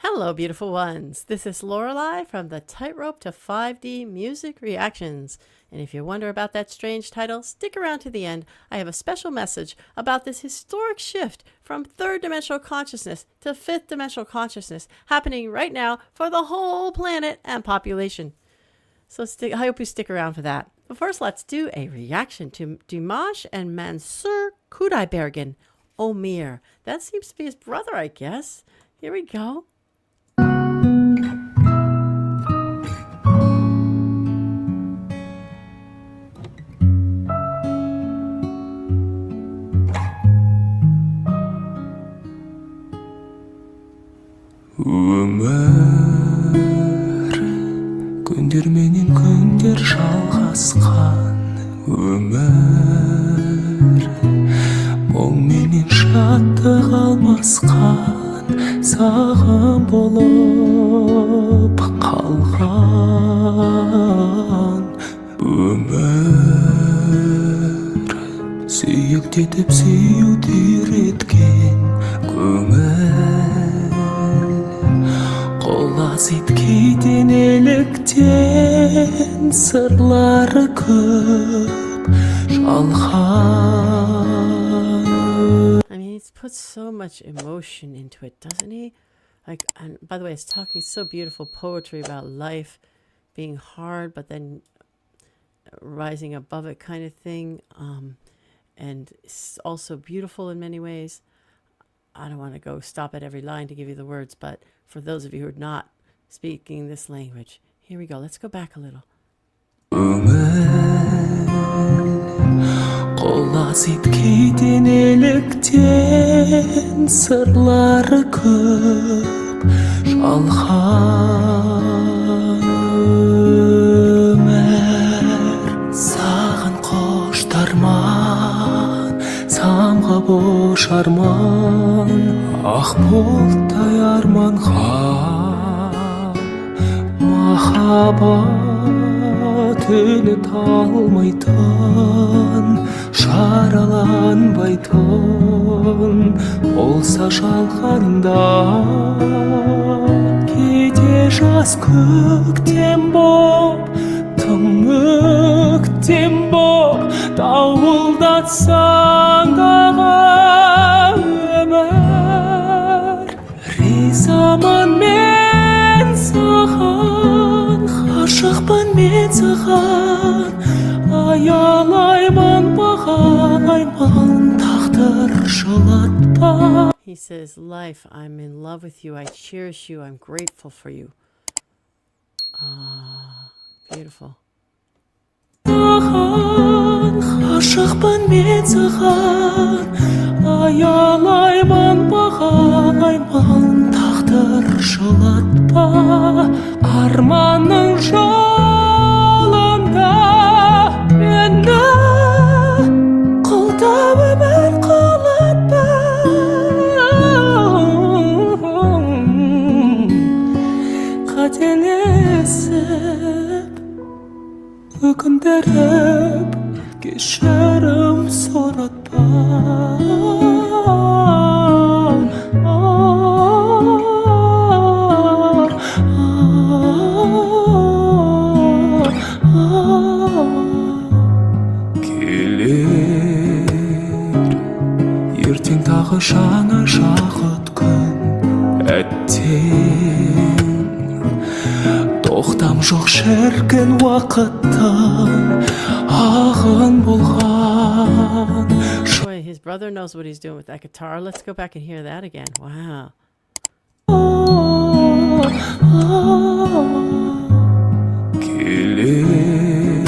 Hello, beautiful ones. This is Lorelei from the Tightrope to 5D Music Reactions. And if you wonder about that strange title, stick around to the end. I have a special message about this historic shift from third dimensional consciousness to fifth dimensional consciousness happening right now for the whole planet and population. So I hope you stick around for that. But first, let's do a reaction to dimash&mansurqudaibergen, OMIR. That seems to be his brother, I guess. Here we go. Өмір күндер менен күндер жалғасқан өмір мұң менен шаттық алмасқан сағым болып қалған өмір сүйіктетіп сүюді үйреткен көңіл Қолас еткейден еліктен сырлары көп жалған. I mean, he's put so much emotion into it, doesn't he? Like, and by the way, it's talking so beautiful poetry about life being hard, but then rising above it kind of thing. And it's also beautiful in many ways. I don't want to go stop at every line to give you the words, but for those of you who are not speaking this language, here we go. Let's go back a little. Қолас еткейден еліктен сырлары көп жалған өмір саған қоштарман самға бош арман ақ бұлттай арманға махаббат үні талмайтын шараланбайтын болса жалғанда кейде жас көктем боп тым өктем боп дауылдатсаң дағы өмір ризамын мен саған ғашықпын мен саған аялаймын бағалаймын тағдыр жылатпа. He says, life, I'm in love with you, I cherish you, I'm grateful for you. Ah, beautiful. Ғашықпын мен саған аялаймын бағалаймын тағдыр жылатпа арманның жолында мені қолдап өмір құлатпа қателесіп өкіндіріп кешірім сұратпа келер ертең тағы жаңа шақыт күн әттең тоқтам жоқ шіркін уақыттың ағын болған. Boy, his brother knows what he's doing with that guitar. Let's go back and hear that again. Wow. Келер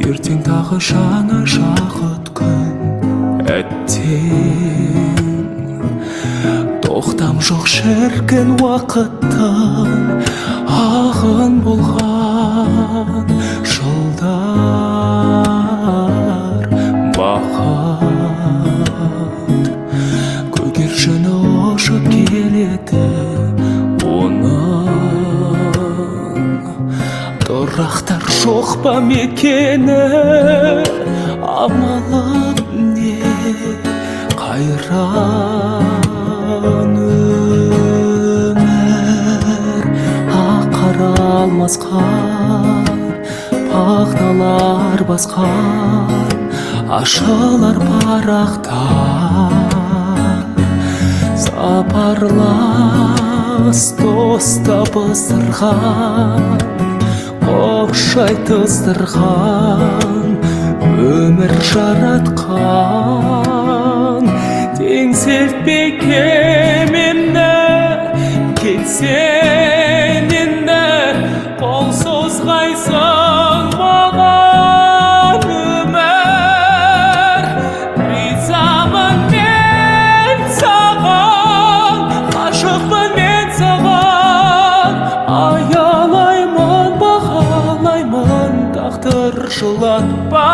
ертең тағы жаңа шақыт күн әттең тоқтам жоқ шіркін уақыттың ағын болған жылдар бақыт көгершіні ұшып келеді оның тұрақтар жоқ па мекені амалым не қайран басқан бақталар басқан ашылар парақтар сапарлас доста пыздырған оқшай тыздырған өмір жаратқан теңселтпей кемемді кетсен енді қол созғайсың маған өмір ризамын мен саған ғашықпын мен саған аялаймын бағалаймын тағдыр жылатпа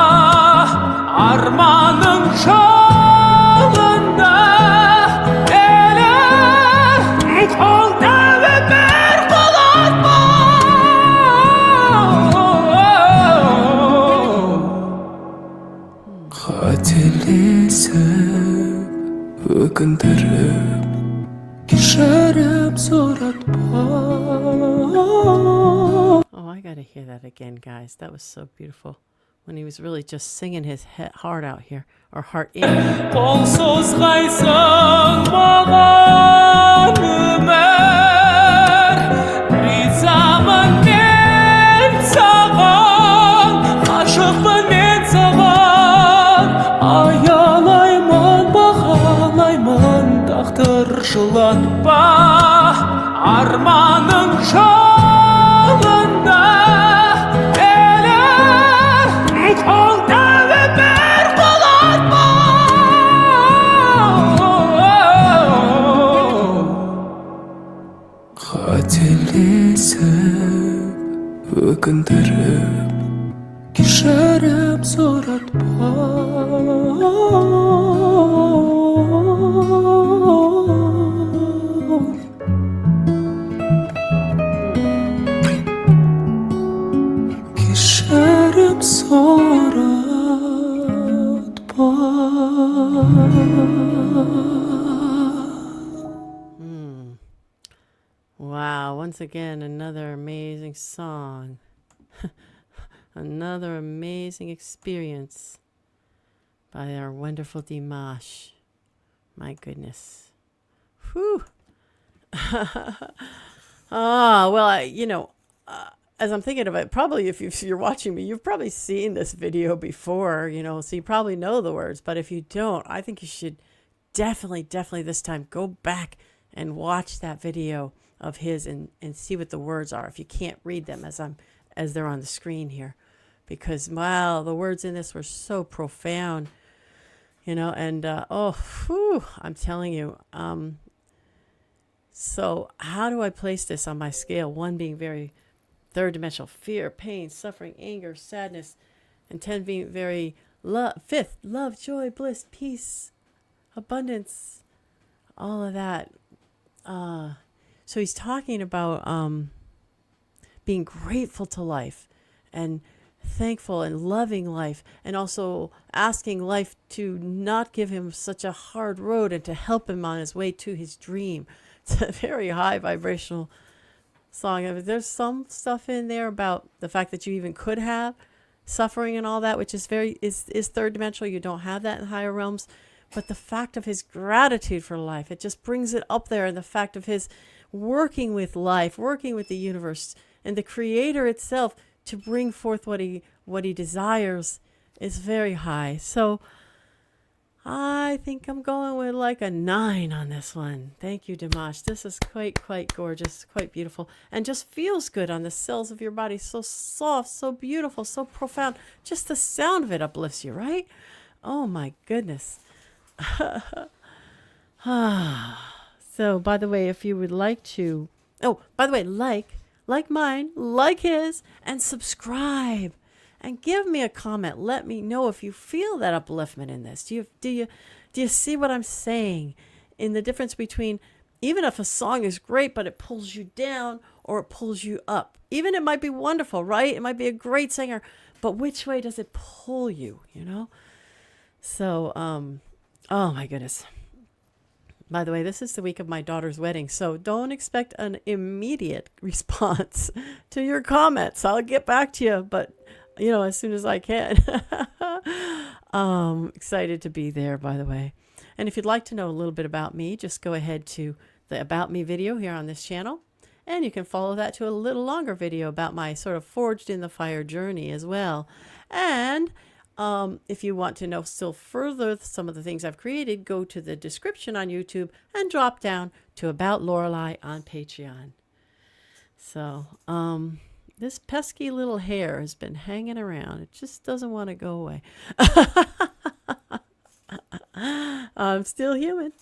арманың жолында елім қолдауы бір құлатпа қателесіп өкіндіріп кешірім сұратпа. Oh, I gotta hear that again, guys. That was so beautiful. When he was really just singing his heart out here, or heart in. Қол созғайсың маған өмір ризамын мен саған ғашықпын мен саған аялаймын бағалаймын тағдыр жылатпа арманың жолында елім қолдауы бір құлатпа қателесіп өкіндіріп кешірім сұратпа. Кешірім сұратпа. Wow, once again, another amazing song. Another amazing experience by our wonderful Dimash. My goodness. Whew. As I'm thinking about it, probably if you're watching me, you've probably seen this video before, so you probably know the words. But if you don't, I think you should definitely this time go back and watch that video of his and see what the words are if you can't read them as they're on the screen here, because wow, the words in this were so profound, and I'm telling you. So how do I place this on my scale? 1 being very third dimensional, fear, pain, suffering, anger, sadness, and 10 being very fifth, love, joy, bliss, peace, abundance, all of that. So he's talking about being grateful to life and thankful and loving life, and also asking life to not give him such a hard road and to help him on his way to his dream. It's a very high vibrational song. I mean, there's some stuff in there about the fact that you even could have suffering and all that, which is is third dimensional. You don't have that in higher realms. But the fact of his gratitude for life, it just brings it up there. And the fact of his working with life, working with the universe and the creator itself to bring forth what he desires is very high. So I think I'm going with like a 9 on this one. Thank you, Dimash. This is quite gorgeous, quite beautiful, and just feels good on the cells of your body. So soft, so beautiful, so profound. Just the sound of it uplifts you, right? Oh my goodness. So, by the way, if you would like to, like mine, like his, and subscribe, and give me a comment. Let me know if you feel that upliftment in this. Do you see what I'm saying in the difference between, even if a song is great, but it pulls you down or it pulls you up? Even it might be wonderful, right? It might be a great singer, but which way does it pull you, So, oh my goodness. By the way, this is the week of my daughter's wedding, so don't expect an immediate response to your comments. I'll get back to you, but as soon as I can. Excited to be there, by the way. And if you'd like to know a little bit about me, just go ahead to the About Me video here on this channel. And you can follow that to a little longer video about my sort of forged in the fire journey as well. And if you want to know still further some of the things I've created, go to the description on YouTube and drop down to About Lorelei on Patreon. So, this pesky little hair has been hanging around. It just doesn't want to go away. I'm still human.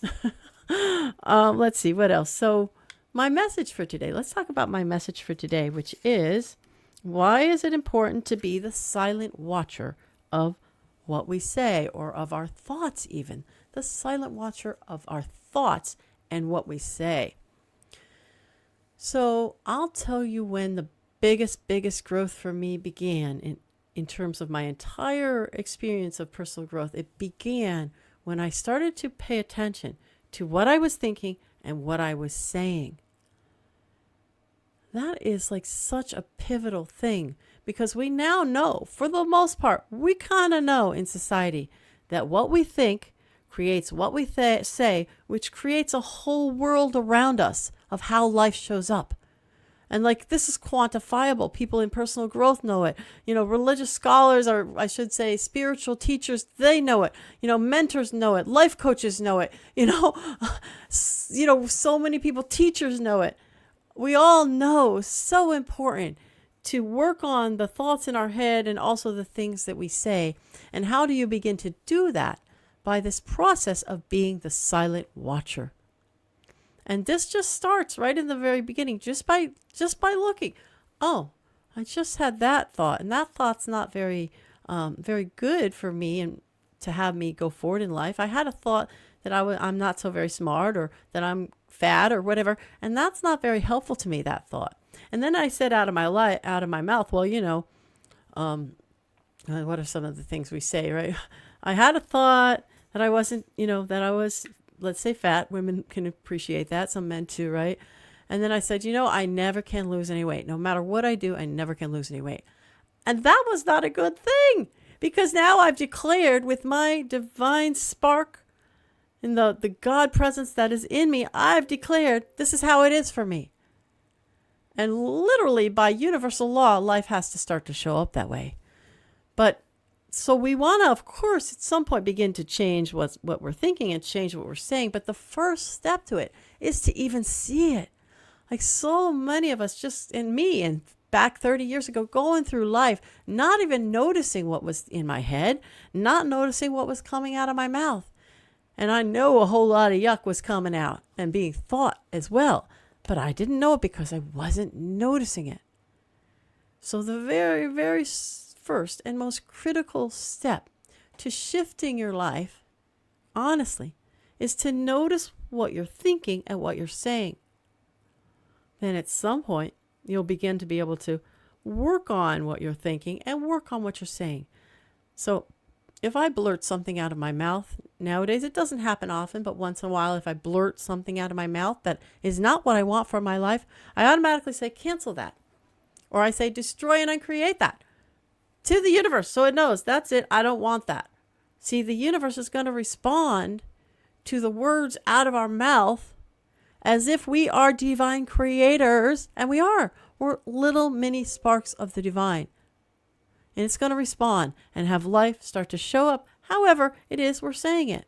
Let's see, what else? So, my message for today. Let's talk about my message for today, which is, why is it important to be the silent watcher of what we say, or of our thoughts even? The silent watcher of our thoughts and what we say. So I'll tell you when the biggest growth for me began in terms of my entire experience of personal growth. It began when I started to pay attention to what I was thinking and what I was saying. That is like such a pivotal thing, because we now know, for the most part, we kind of know in society that what we think creates what we say, which creates a whole world around us of how life shows up. And like, this is quantifiable. People in personal growth know it. Religious scholars, or I should say spiritual teachers, they know it. Mentors know it. Life coaches know it. So many people, teachers know it. We all know, so important to work on the thoughts in our head and also the things that we say. And how do you begin to do that? By this process of being the silent watcher. And this just starts right in the very beginning, just by looking. Oh, I just had that thought, and that thought's not very good for me and to have me go forward in life. I had a thought that I'm not so very smart, or that I'm fat, or whatever, and that's not very helpful to me, that thought. And then I said out of my mouth, well, what are some of the things we say, right? I had a thought that I wasn't, that I was, let's say, fat. Women can appreciate that, some men too, right? And then I said, I never can lose any weight. No matter what I do, I never can lose any weight. And that was not a good thing, because now I've declared, with my divine spark in the God presence that is in me, I've declared this is how it is for me. And literally, by universal law, life has to start to show up that way. But so we want to, of course, at some point begin to change what we're thinking and change what we're saying. But the first step to it is to even see it. Like so many of us, just in me and back 30 years ago, going through life, not even noticing what was in my head, not noticing what was coming out of my mouth. And I know a whole lot of yuck was coming out and being thought as well. But I didn't know it because I wasn't noticing it. So the very, very first and most critical step to shifting your life, honestly, is to notice what you're thinking and what you're saying. Then at some point, you'll begin to be able to work on what you're thinking and work on what you're saying. So if I blurt something out of my mouth, nowadays it doesn't happen often, but once in a while, if I blurt something out of my mouth that is not what I want for my life, I automatically say, cancel that. Or I say, destroy and uncreate that to the universe, so it knows, that's it, I don't want that. See, the universe is going to respond to the words out of our mouth as if we are divine creators, and we are. We're little mini sparks of the divine. And it's going to respond and have life start to show up however it is we're saying it.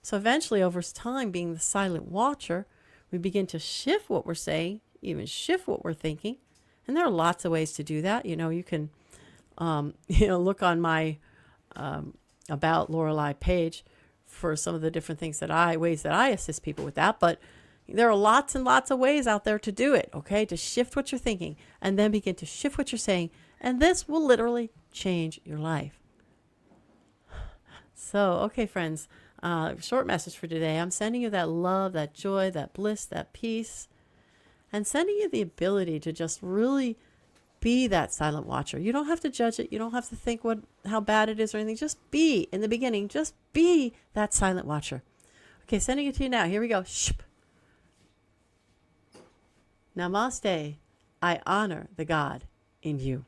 So eventually, over time, being the silent watcher, we begin to shift what we're saying, even shift what we're thinking. And there are lots of ways to do that. You can look on my About Lorelei page for some of the different ways that I assist people with that. But there are lots and lots of ways out there to do it, okay? To shift what you're thinking and then begin to shift what you're saying. And this will literally change your life. So, okay, friends, short message for today. I'm sending you that love, that joy, that bliss, that peace, and sending you the ability to just really be that silent watcher. You don't have to judge it. You don't have to think how bad it is or anything. Just be, in the beginning, just be that silent watcher. Okay, sending it to you now. Here we go. Shp. Namaste. I honor the God in you.